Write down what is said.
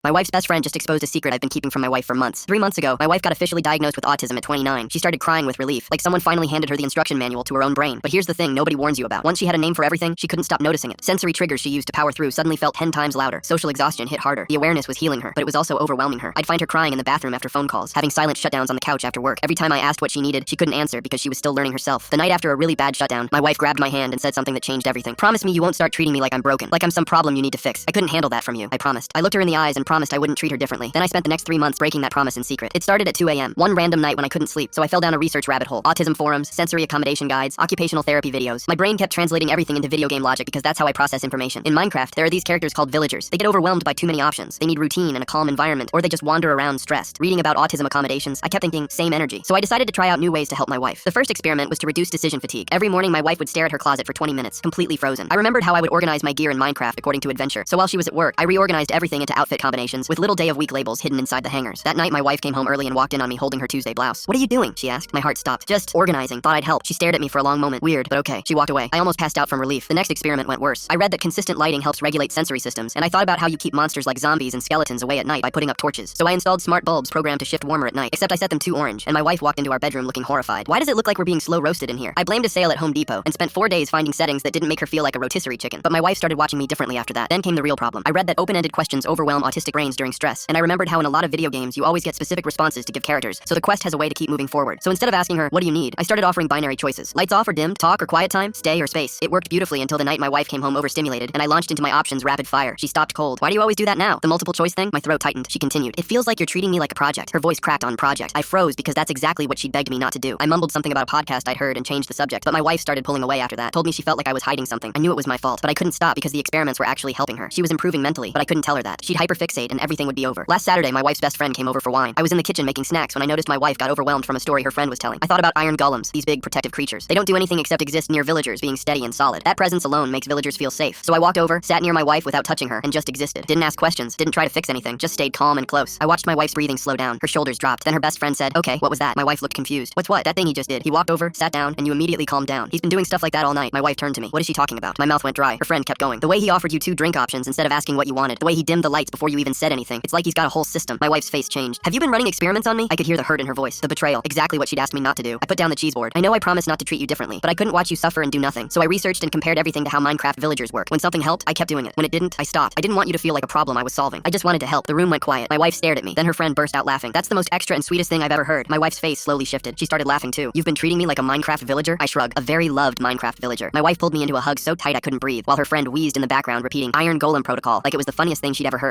My wife's best friend just exposed a secret I've been keeping from my wife for months. 3 months ago, my wife got officially diagnosed with autism at 29. She started crying with relief, like someone finally handed her the instruction manual to her own brain. But here's the thing nobody warns you about. Once she had a name for everything, she couldn't stop noticing it. Sensory triggers she used to power through suddenly felt 10 times louder. Social exhaustion hit harder. The awareness was healing her, but it was also overwhelming her. I'd find her crying in the bathroom after phone calls, having silent shutdowns on the couch after work. Every time I asked what she needed, she couldn't answer because she was still learning herself. The night after a really bad shutdown, my wife grabbed my hand and said something that changed everything. Promise me you won't start treating me like I'm broken, like I'm some problem you need to fix. I couldn't handle that from you, I promised. I looked her in the eyes and promised I wouldn't treat her differently. Then I spent the next 3 months breaking that promise in secret. It started at 2 a.m., one random night when I couldn't sleep, so I fell down a research rabbit hole. Autism forums, sensory accommodation guides, occupational therapy videos. My brain kept translating everything into video game logic because that's how I process information. In Minecraft, there are these characters called villagers. They get overwhelmed by too many options. They need routine and a calm environment, or they just wander around stressed. Reading about autism accommodations, I kept thinking, same energy. So I decided to try out new ways to help my wife. The first experiment was to reduce decision fatigue. Every morning, my wife would stare at her closet for 20 minutes, completely frozen. I remembered how I would organize my gear in Minecraft according to adventure. So while she was at work, I reorganized everything into outfit combinations with little day of week labels hidden inside the hangers. That night, my wife came home early and walked in on me holding her Tuesday blouse. "What are you doing?" she asked. My heart stopped. "Just organizing. Thought I'd help." She stared at me for a long moment. Weird, but okay. She walked away. I almost passed out from relief. The next experiment went worse. I read that consistent lighting helps regulate sensory systems, and I thought about how you keep monsters like zombies and skeletons away at night by putting up torches. So I installed smart bulbs programmed to shift warmer at night, except I set them too orange, and my wife walked into our bedroom looking horrified. "Why does it look like we're being slow roasted in here?" I blamed a sale at Home Depot and spent 4 days finding settings that didn't make her feel like a rotisserie chicken. But my wife started watching me differently after that. Then came the real problem. I read that open-ended questions overwhelm autistic brains during stress, and I remembered how in a lot of video games you always get specific responses to give characters, so the quest has a way to keep moving forward. So instead of asking her, "What do you need?" I started offering binary choices. Lights off or dimmed, talk or quiet time, stay or space. It worked beautifully until the night my wife came home overstimulated, and I launched into my options rapid fire. She stopped cold. "Why do you always do that now?" "The multiple choice thing?" My throat tightened. She continued, "It feels like you're treating me like a project." Her voice cracked on project. I froze because that's exactly what she'd begged me not to do. I mumbled something about a podcast I'd heard and changed the subject, but my wife started pulling away after that. Told me she felt like I was hiding something. I knew it was my fault, but I couldn't stop because the experiments were actually helping her. She was improving mentally, but I couldn't tell her that. She'd hyperfixate and everything would be over. Last Saturday, my wife's best friend came over for wine. I was in the kitchen making snacks when I noticed my wife got overwhelmed from a story her friend was telling. I thought about iron golems, these big protective creatures. They don't do anything except exist near villagers being steady and solid. That presence alone makes villagers feel safe. So I walked over, sat near my wife without touching her, and just existed. Didn't ask questions, didn't try to fix anything, just stayed calm and close. I watched my wife's breathing slow down. Her shoulders dropped. Then her best friend said, "Okay, what was that?" My wife looked confused. "What's what?" "That thing he just did. He walked over, sat down, and you immediately calmed down. He's been doing stuff like that all night." My wife turned to me. "What is she talking about?" My mouth went dry. Her friend kept going. "The way he offered you 2 drink options instead of asking what you wanted. The way he dimmed the lights before you even said anything. It's like he's got a whole system." My wife's face changed. "Have you been running experiments on me?" I could hear the hurt in her voice. The betrayal. Exactly what she'd asked me not to do. I put down the cheese board. "I know I promised not to treat you differently, but I couldn't watch you suffer and do nothing. So I researched and compared everything to how Minecraft villagers work. When something helped, I kept doing it. When it didn't, I stopped. I didn't want you to feel like a problem I was solving. I just wanted to help." The room went quiet. My wife stared at me. Then her friend burst out laughing. "That's the most extra and sweetest thing I've ever heard." My wife's face slowly shifted. She started laughing too. "You've been treating me like a Minecraft villager?" I shrugged. "A very loved Minecraft villager." My wife pulled me into a hug so tight I couldn't breathe, while her friend wheezed in the background repeating Iron Golem Protocol like it was the funniest thing she'd ever heard.